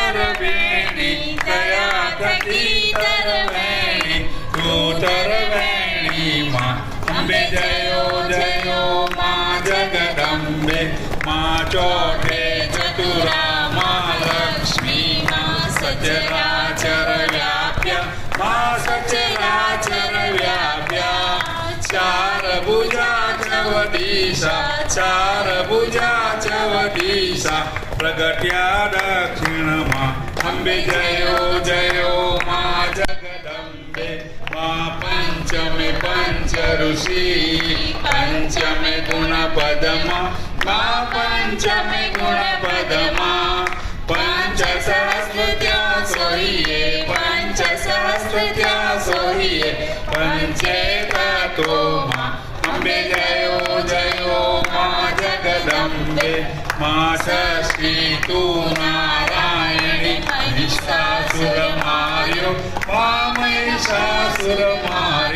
तरवेणी दया थकी तरवेणी तू तरवेणी माँ अम्बे जयो जयो माँ जगदम्बे माँ चोटे चतुरा माँ लक्ष्मी माँ सचराचर व्याप्या माँ सचराचर व्याप्या चार भुजा चवदीशा चार भुजा चवदीशा प्रगट्या दक्षिण माँ अम्बे जयो जयो माँ जगदम्बे माँ पंचमे पंच ऋषि पंचमे गुणपद माँ पंचमे गुणपद पंच सहस्रत्या सोहिए पंच सहस्रत्या सोहिए पंचेतो माँ अम्बे जयो जयो माँ जगदम्बे माँ षष्ठी तू नारायणी महिषासुर मार्यो माँ महिषासुर मार्यो